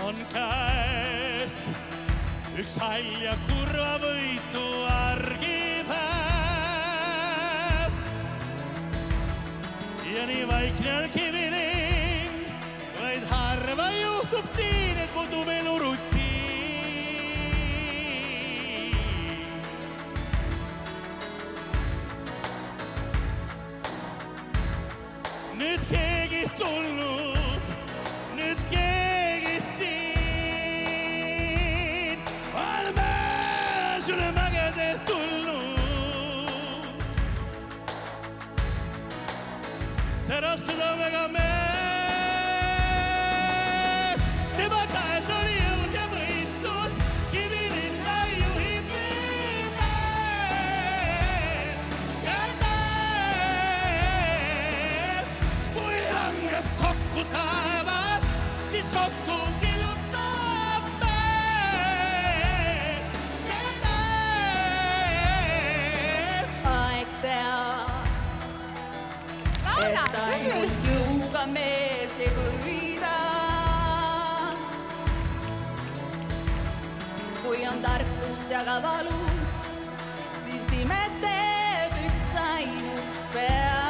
On käes üks hall ja kurvavõitu argipäev. Ja nii vaikne on kiviling, vaid harva juhtub siin, et muutub elu rutiin. Nüüd keegi tulnud, nüüd keegi siin on mees üle mägede tulnud. Teras südamega mees, tema käes oli jõud ja mõistus, kivilinna juhib nii mees. Ja mees, kui langeb kokku taevas, siis kokku killutab mees. See mees Aeg teab, et ainult jõuga mees ei võida. Kui on tarkust ja ka valust, siis imet teeb üks ainus pea.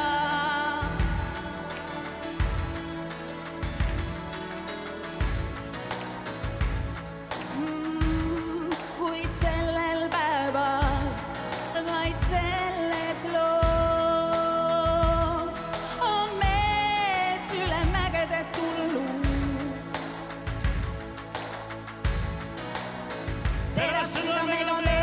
Kuid sellel päeval, vaid selles loos on mees üle mägede tulnud. Teras südamega mees.